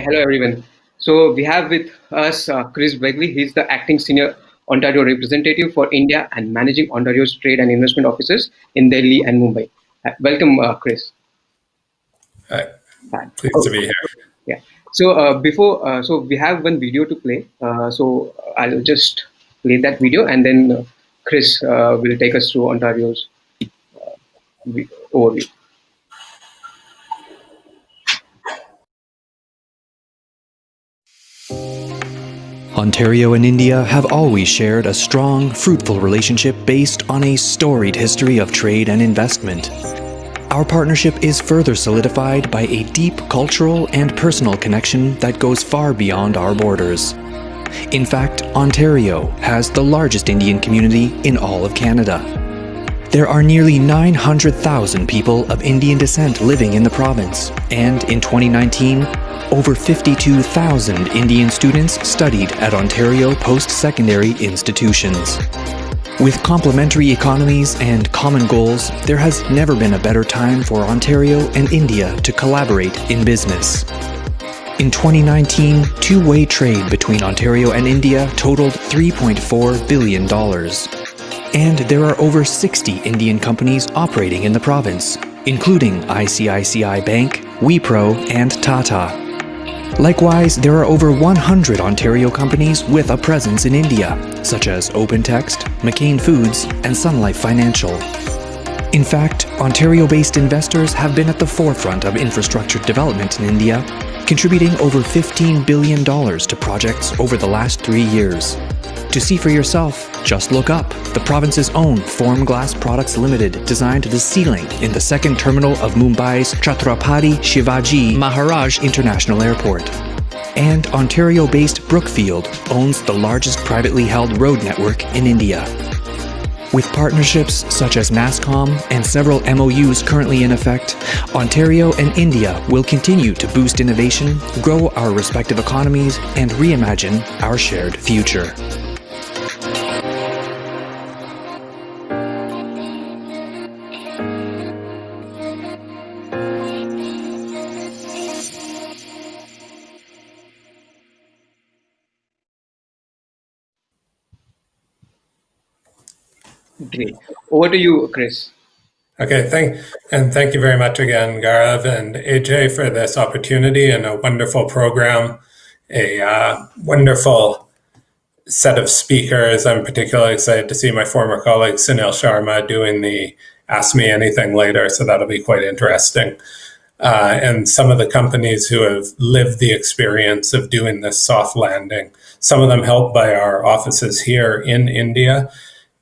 Hello, everyone. So we have with us Chris Begley. He's the acting senior Ontario representative for India and managing Ontario's trade and investment offices in Delhi and Mumbai. Welcome, Chris. Hi. Hi. Pleased to be here. Yeah. So so we have one video to play. So I'll just play that video, and then Chris will take us through Ontario's overview. Ontario and India have always shared a strong, fruitful relationship based on a storied history of trade and investment. Our partnership is further solidified by a deep cultural and personal connection that goes far beyond our borders. In fact, Ontario has the largest Indian community in all of Canada. There are nearly 900,000 people of Indian descent living in the province, and in 2019, over 52,000 Indian students studied at Ontario post-secondary institutions. With complementary economies and common goals, there has never been a better time for Ontario and India to collaborate in business. In 2019, two-way trade between Ontario and India totaled $3.4 billion. And there are over 60 Indian companies operating in the province, including ICICI Bank, Wipro, and Tata. Likewise, there are over 100 Ontario companies with a presence in India, such as OpenText, McCain Foods, and Sun Life Financial. In fact, Ontario-based investors have been at the forefront of infrastructure development in India, contributing over $15 billion to projects over the last 3 years. To see for yourself, just look up the province's own Form Glass Products Limited designed the ceiling in the second terminal of Mumbai's Chhatrapati Shivaji Maharaj International Airport. And Ontario-based Brookfield owns the largest privately held road network in India. With partnerships such as NASSCOM and several MOUs currently in effect, Ontario and India will continue to boost innovation, grow our respective economies, and reimagine our shared future. Great. Over to you, Chris. Okay, thank you very much again, Gaurav and AJ, for this opportunity and a wonderful program, a wonderful set of speakers. I'm particularly excited to see my former colleague Sunil Sharma doing the Ask Me Anything later, so that'll be quite interesting. And some of the companies who have lived the experience of doing this soft landing, some of them helped by our offices here in India.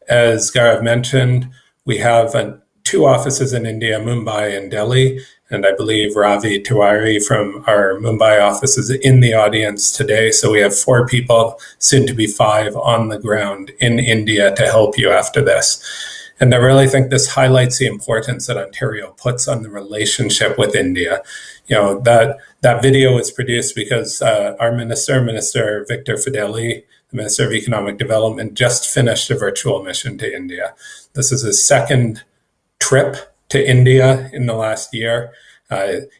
As Gaurav mentioned, we have two offices in India, Mumbai and Delhi, and I believe Ravi Tiwari from our Mumbai office is in the audience today. So we have 4 people, soon to be 5, on the ground in India to help you after this. And I really think this highlights the importance that Ontario puts on the relationship with India. You know, that video was produced because our Minister Victor Fedeli, the Minister of Economic Development, just finished a virtual mission to India. This is his second trip to India in the last year.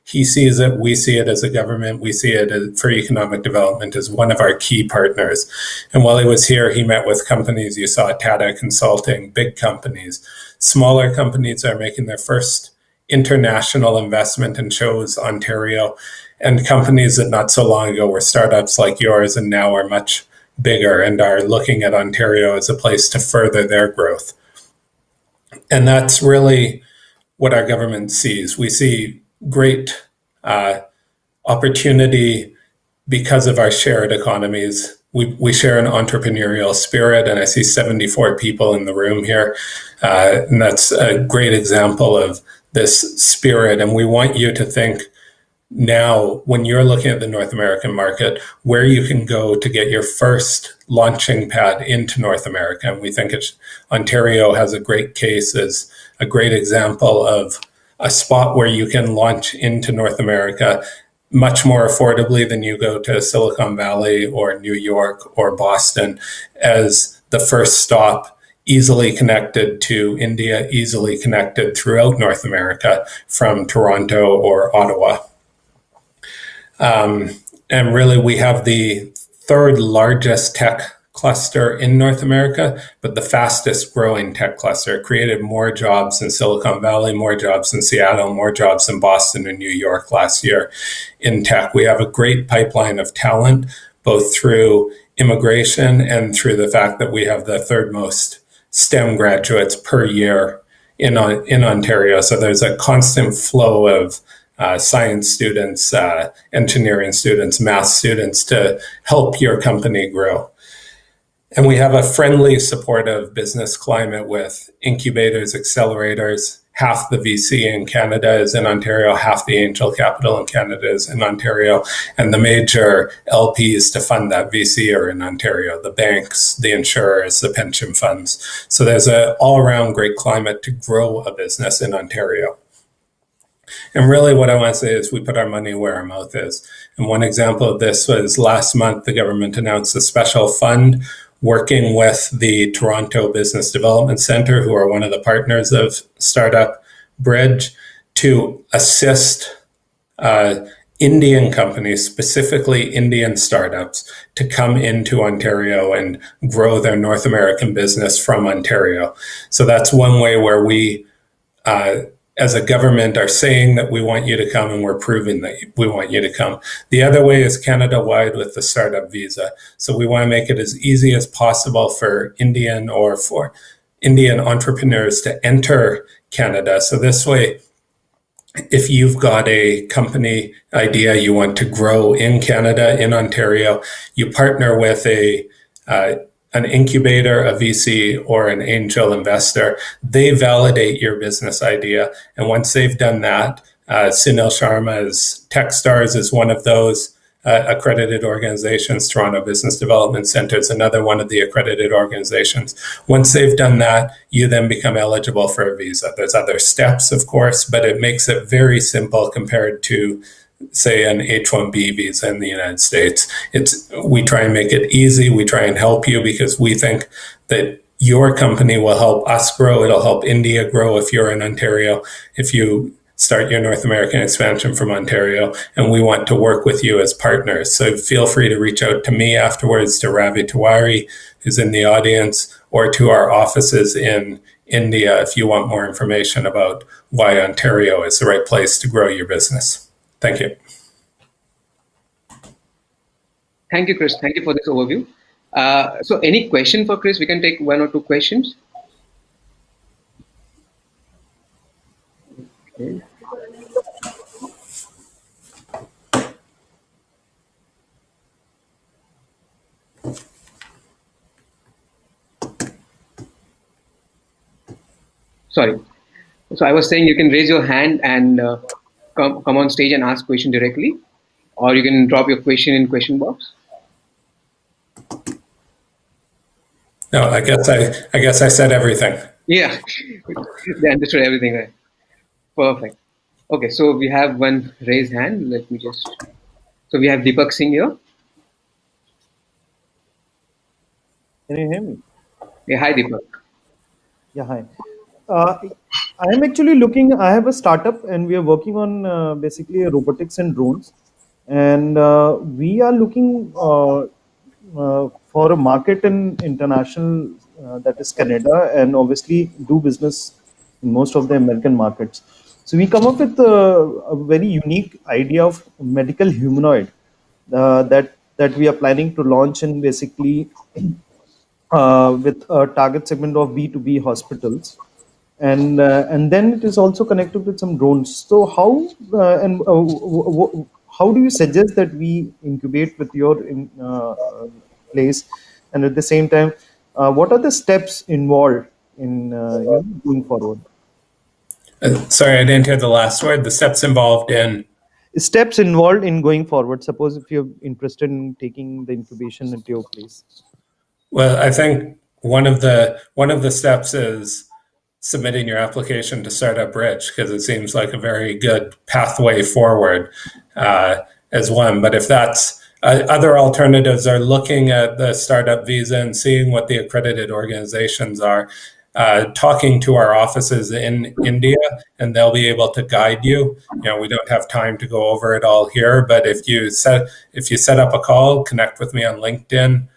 He sees it, we see it as a government, we see it for economic development as one of our key partners. And while he was here, he met with companies. You saw Tata Consulting, big companies. Smaller companies are making their first international investment and chose Ontario. And companies that not so long ago were startups like yours and now are much bigger and are looking at Ontario as a place to further their growth. And that's really what our government sees. We see great opportunity because of our shared economies. We share an entrepreneurial spirit, and I see 74 people in the room here. And that's a great example of this spirit. And we want you to think now, when you're looking at the North American market, where you can go to get your first launching pad into North America. And we think Ontario has a great case as a great example of a spot where you can launch into North America much more affordably than you go to Silicon Valley or New York or Boston as the first stop, easily connected to India, easily connected throughout North America from Toronto or Ottawa. and really we have the third largest tech cluster in North America, but the fastest growing tech cluster. It created more jobs in Silicon Valley, more jobs in Seattle, more jobs in Boston and New York last year in tech. We have a great pipeline of talent, both through immigration and through the fact that we have the third most STEM graduates per year in Ontario. So there's a constant flow of science students, engineering students, math students to help your company grow. And we have a friendly, supportive business climate with incubators, accelerators. Half the VC in Canada is in Ontario, half the angel capital in Canada is in Ontario, and the major LPs to fund that VC are in Ontario, the banks, the insurers, the pension funds. So there's an all-around great climate to grow a business in Ontario. And really what I want to say is we put our money where our mouth is. And one example of this was last month, the government announced a special fund working with the Toronto Business Development Centre, who are one of the partners of Startup Bridge, to assist Indian companies, specifically Indian startups, to come into Ontario and grow their North American business from Ontario. So that's one way where we, as a government, are saying that we want you to come, and we're proving that we want you to come. The other way is Canada-wide with the startup visa. So we want to make it as easy as possible for Indian entrepreneurs to enter Canada. So this way, if you've got a company idea you want to grow in Canada, in Ontario, you partner with an incubator, a VC, or an angel investor. They validate your business idea. And once they've done that, Sunil Sharma's Techstars is one of those accredited organizations. Toronto Business Development Centre is another one of the accredited organizations. Once they've done that, you then become eligible for a visa. There's other steps, of course, but it makes it very simple compared to, say, an H-1B visa in the United States. We try and make it easy. We try and help you because we think that your company will help us grow. It'll help India grow if you're in Ontario, if you start your North American expansion from Ontario, and we want to work with you as partners. So feel free to reach out to me afterwards, to Ravi Tiwari, who's in the audience, or to our offices in India if you want more information about why Ontario is the right place to grow your business. Thank you. Thank you, Chris. Thank you for this overview. So any question for Chris? We can take one or two questions. Okay. Sorry. So I was saying you can raise your hand and come on stage and ask question directly, or you can drop your question in question box. No, I guess I said everything. Yeah, they understood everything, right? Perfect. Okay, so we have one raised hand. Let me just. So we have Deepak Singh here. Can you hear me? Yeah, hi Deepak. Yeah, hi. I am actually I have a startup and we are working on basically robotics and drones. And we are looking for a market in international, that is Canada, and obviously do business in most of the American markets. So we come up with a very unique idea of medical humanoid that we are planning to launch in basically with a target segment of B2B hospitals. And then it is also connected with some drones. So how do you suggest that we incubate with your place, and at the same time, what are the steps involved in going forward? Sorry, I didn't hear the last word. The steps involved in Going forward. Suppose if you're interested in taking the incubation at your place. Well, I think one of the steps is submitting your application to Startup Bridge, because it seems like a very good pathway forward as one. But if that's other alternatives are looking at the startup visa and seeing what the accredited organizations are. talking to our offices in India, and they'll be able to guide you. We don't have time to go over it all here, but if you set up a call, connect with me on LinkedIn.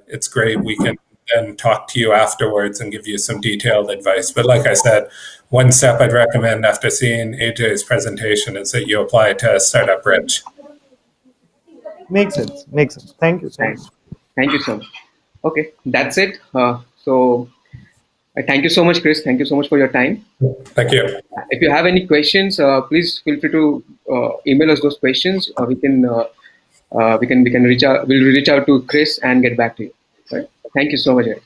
It's great. We can then talk to you afterwards and give you some detailed advice. But like I said, one step I'd recommend after seeing AJ's presentation is that you apply to Startup Bridge. Makes sense. Makes sense. Thank you. Thank you. Thank you so much. Okay, that's it. So thank you so much, Chris. Thank you so much for your time. Thank you. If you have any questions, please feel free to email us those questions. We can reach out. We'll reach out to Chris and get back to you. Right? Thank you so much, guys.